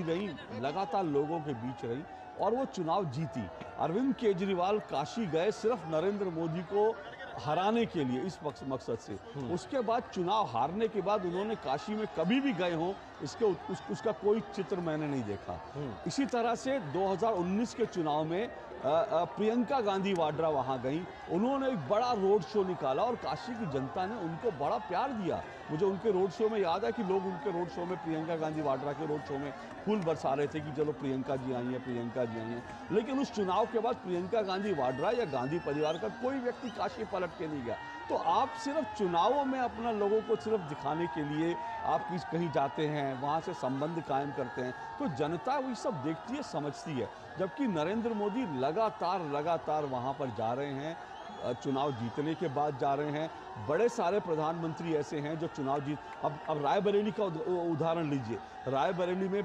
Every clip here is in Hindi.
रही, लगातार लोगों के बीच रही और वो चुनाव जीती। अरविंद केजरीवाल काशी गए सिर्फ नरेंद्र मोदी को हराने के लिए, इस मकसद से। उसके बाद चुनाव हारने के बाद उन्होंने काशी में कभी भी गए हों उसका कोई चित्र मैंने नहीं देखा। इसी तरह से 2019 के चुनाव में प्रियंका गांधी वाड्रा वहां गई, उन्होंने एक बड़ा रोड शो निकाला और काशी की जनता ने उनको बड़ा प्यार दिया। मुझे उनके रोड शो में याद है कि लोग उनके रोड शो में, प्रियंका गांधी वाड्रा के रोड शो में फूल बरसा रहे थे कि चलो प्रियंका जी आई हैं, प्रियंका जी आई हैं। लेकिन उस चुनाव के बाद प्रियंका गांधी वाड्रा या गांधी परिवार का कोई व्यक्ति काशी पलट के नहीं गया। तो आप सिर्फ चुनावों में अपना लोगों को सिर्फ दिखाने के लिए आप कहीं जाते हैं, वहाँ से संबंध कायम करते हैं, तो जनता वही सब देखती है, समझती है। जबकि नरेंद्र मोदी लगातार वहाँ पर जा रहे हैं, चुनाव जीतने के बाद जा रहे हैं। बड़े सारे प्रधानमंत्री ऐसे हैं जो चुनाव जीत, अब रायबरेली का उदाहरण लीजिए। रायबरेली में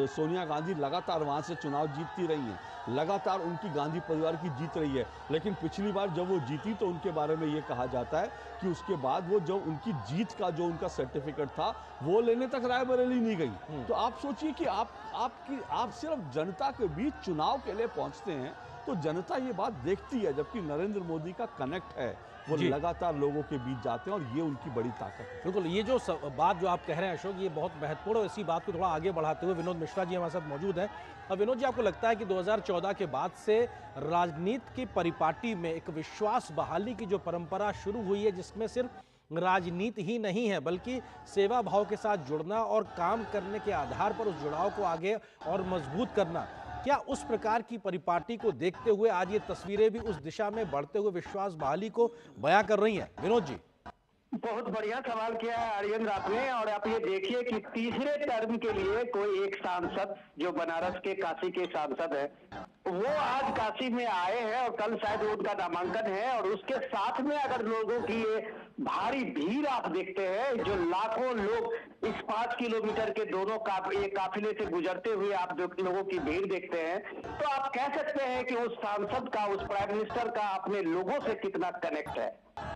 सोनिया गांधी लगातार वहाँ से चुनाव जीतती रही हैं, लगातार उनकी गांधी परिवार की जीत रही है। लेकिन पिछली बार जब वो जीती तो उनके बारे में ये कहा जाता है कि उसके बाद वो जो उनकी जीत का जो उनका सर्टिफिकेट था वो लेने तक रायबरेली नहीं गई। तो आप सोचिए कि आप सिर्फ जनता के बीच चुनाव के लिए पहुंचते हैं तो जनता ये बात देखती है। जबकि नरेंद्र मोदी का कनेक्ट है, वो लगातार लोगों के बीच जाते हैं और ये उनकी बड़ी ताकत है। बिल्कुल, ये जो बात जो आप कह रहे हैं अशोक, ये बहुत महत्वपूर्ण है। इसी बात को थोड़ा आगे बढ़ाते हुए विनोद मिश्रा जी हमारे साथ मौजूद हैं। अब विनोद जी, आपको लगता है कि 2014 के बाद से राजनीति की परिपाटी में एक विश्वास बहाली की जो परंपरा शुरू हुई है, जिसमें सिर्फ राजनीति ही नहीं है बल्कि सेवा भाव के साथ जुड़ना और काम करने के आधार पर उस जुड़ाव को आगे और मजबूत करना, क्या उस प्रकार की परिपाटी को देखते हुए आज ये तस्वीरें भी उस दिशा में बढ़ते हुए विश्वास बहाली को बयां कर रही हैं? विनोद जी, बहुत बढ़िया सवाल किया है आर्यन आपने। और आप ये देखिए कि तीसरे टर्म के लिए कोई एक सांसद जो बनारस के काशी के सांसद है, वो आज काशी में आए हैं और कल शायद उनका नामांकन है। और उसके साथ में अगर लोगों की ये भारी भीड़ आप देखते हैं, जो लाखों लोग इस 5 किलोमीटर के दोनों काफिले से गुजरते हुए आप लोगों की भीड़ देखते हैं, तो आप कह सकते हैं कि उस सांसद का, उस प्राइम मिनिस्टर का अपने लोगों से कितना कनेक्ट है।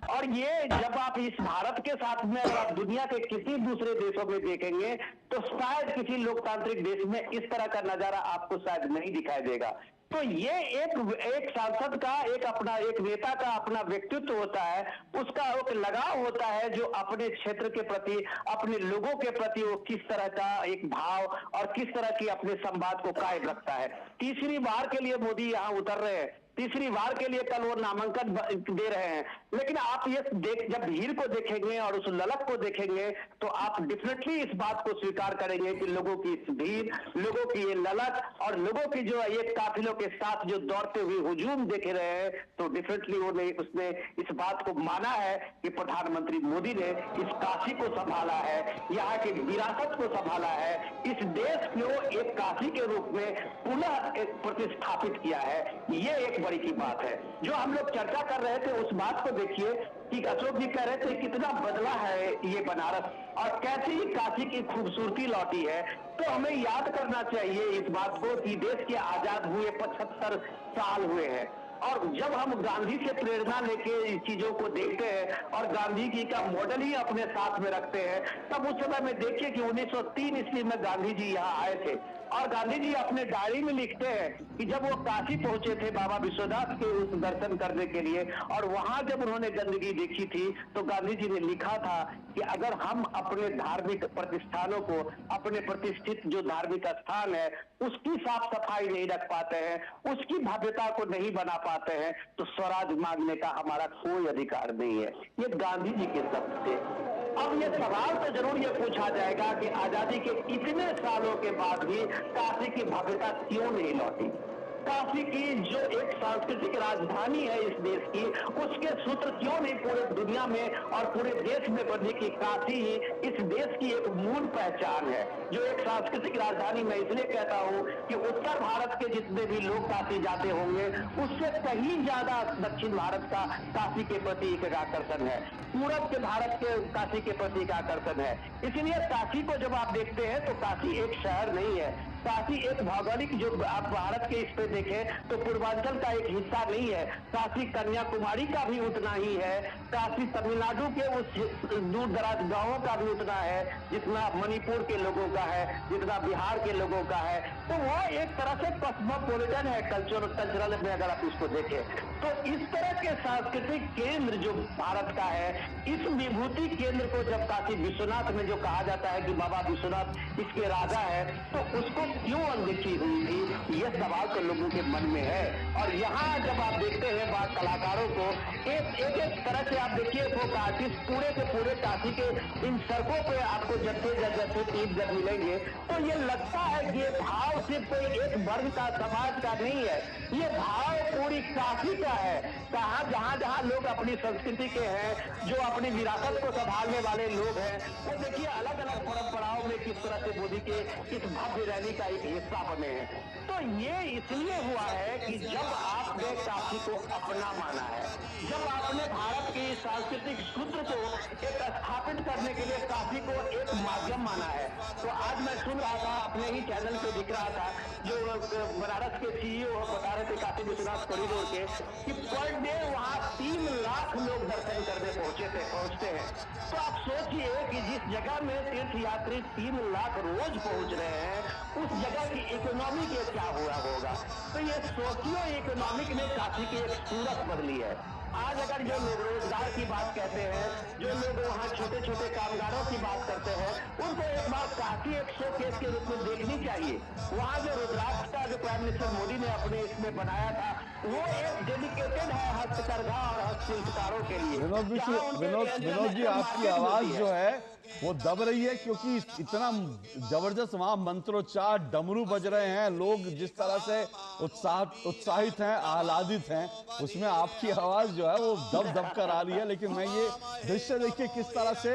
और ये जब आप इस भारत के साथ में अगर आप दुनिया के किसी दूसरे देशों में देखेंगे तो शायद किसी लोकतांत्रिक देश में इस तरह का नजारा आपको शायद नहीं दिखाई देगा। तो ये एक सांसद का एक नेता का अपना व्यक्तित्व होता है, उसका एक लगाव होता है जो अपने क्षेत्र के प्रति, अपने लोगों के प्रति वो किस तरह का एक भाव और किस तरह की अपने संवाद को कायम रखता है। तीसरी बार के लिए मोदी यहाँ उतर रहे हैं, तीसरी बार के लिए कल वो नामांकन दे रहे हैं। लेकिन आप ये जब भीड़ को देखेंगे और उस ललक को देखेंगे तो आप डेफिनेटली इस बात को स्वीकार करेंगे कि लोगों की इस भीड़, लोगों की ये ललक और लोगों की जो ये काफिलों के साथ जो दौड़ते हुए हुजूम देख रहे हैं, तो डेफिनेटली उसने इस बात को माना है कि प्रधानमंत्री मोदी ने इस काशी को संभाला है, यहाँ की विरासत को संभाला है, इस देश को एक काशी के रूप में पुनः प्रतिस्थापित किया है। ये एक बड़ी की बात है। जो हम लोग चर्चा कर रहे थे उस बात को देखिए कि अशोक जी कह रहे थे कितना बदला है ये बनारस और कैसे ही काशी की खूबसूरती लौटी है। तो हमें याद करना चाहिए इस बात को कि देश के आजाद हुए 75 साल हुए हैं और जब हम गांधी से प्रेरणा लेके इस चीजों को देखते हैं और गांधी जी का मॉडल ही अपने साथ में रखते हैं, तब उस समय में देखिए कि 1903 ईस्वी में गांधी जी यहाँ आए थे और गांधी जी अपने डायरी में लिखते हैं कि जब वो काशी पहुंचे थे बाबा विश्वनाथ के उस दर्शन करने के लिए और वहां जब उन्होंने गंदगी देखी थी तो गांधी जी ने लिखा था कि अगर हम अपने धार्मिक प्रतिष्ठानों को, अपने प्रतिष्ठित जो धार्मिक स्थान है उसकी साफ सफाई नहीं रख पाते हैं, उसकी भव्यता को नहीं बना पाते हैं, तो स्वराज मांगने का हमारा कोई अधिकार नहीं है। ये गांधी जी के शब्द थे। अब ये सवाल तो जरूर ये पूछा जाएगा कि आजादी के इतने सालों के बाद भी काशी की भव्यता क्यों नहीं लौटी। काशी की जो एक सांस्कृतिक राजधानी है इस देश की, उसके सूत्र क्यों नहीं पूरे दुनिया में और पूरे देश में बने कि काशी ही इस देश की एक मूल पहचान है। जो एक सांस्कृतिक राजधानी मैं इसलिए कहता हूँ कि उत्तर भारत के जितने भी लोग काशी जाते होंगे उससे कहीं ज्यादा दक्षिण भारत का काशी के प्रति एक आकर्षण है, पूरब के भारत के काशी के प्रति एक आकर्षण है। इसीलिए काशी को जब आप देखते हैं तो काशी एक शहर नहीं है, काशी एक भौगोलिक, जो आप भारत के इस पे देखें तो पूर्वांचल का एक हिस्सा नहीं है, काशी कन्याकुमारी का भी उतना ही है, काशी तमिलनाडु के उस दूर दराज गांवों का भी उतना है जितना मणिपुर के लोगों का है, जितना बिहार के लोगों का है। तो वो एक तरह से कॉस्मोपॉलिटन है कल्चरल में, अगर आप इसको देखें तो इस तरह के सांस्कृतिक केंद्र जो भारत का है, इस विभूति केंद्र को जब काशी विश्वनाथ में जो कहा जाता है कि बाबा विश्वनाथ इसके राजा है, तो उसको क्यों अनदेखी हुई थी, यह सवाल तो लोगों के मन में है। और यहाँ जब आप देखते हैं बात कलाकारों को, एक तरह से आप देखिए वो आर्टिस्ट पूरे के पूरे काशी के इन सड़कों पे आपको जैसे टीम जब मिलेंगे तो ये लगता है कि ये भाव सिर्फ कोई एक वर्ग का, समाज का नहीं है, ये भाव पूरी काशी का है। कहाँ जहाँ लोग अपनी संस्कृति के हैं, जो अपनी विरासत को संभालने वाले लोग हैं, वो देखिए अलग अलग परंपराओं में किस तरह से मोदी के इस भव्य रैली का एक हिस्सा बने हैं। तो ये इसलिए हुआ है कि जब आपने काशी को अपना माना है, जब आपने भारत के सांस्कृतिक सूत्र को एक स्थापित करने के लिए काशी को एक माध्यम माना है। तो आज मैं सुन रहा था, अपने ही चैनल पे दिख रहा था, जो बनारस के सीईओ बता रहे थे काशी विश्वनाथ कॉरिडोर के, कि पर डे वहाँ 3 लाख लोग दर्शन करने पहुंचते हैं। तो आप सोचिए कि जिस जगह में तीर्थ यात्री 3 लाख रोज पहुंच रहे हैं, उस जगह की इकोनॉमी के क्या हुआ होगा। तो ये सोशियो इकोनॉमिक ने काशी की एक सूरत बदली है। आज अगर जो लोग रोजगार की बात कहते हैं, जो लोग वहाँ छोटे छोटे कामगारों की बात करते हैं, उनको एक बार काशी एक शोकेस के रूप में देखनी चाहिए। वहाँ जो रुद्राक्ष का जो प्राइम मिनिस्टर मोदी ने अपने इसमें बनाया था, वो एक डेडिकेटेड है हस्तकरघा और हस्तशिल्पकारों के लिए। विनोद जी, आपकी आवाज जो है वो दब रही है, क्योंकि इतना जबरदस्त वहां मंत्रोच्चार, डमरू बज रहे हैं, लोग जिस तरह से उत्साहित हैं, आह्लादित हैं, उसमें आपकी आवाज जो है वो दब कर आ रही है। लेकिन मैं ये दृश्य देखिए किस तरह से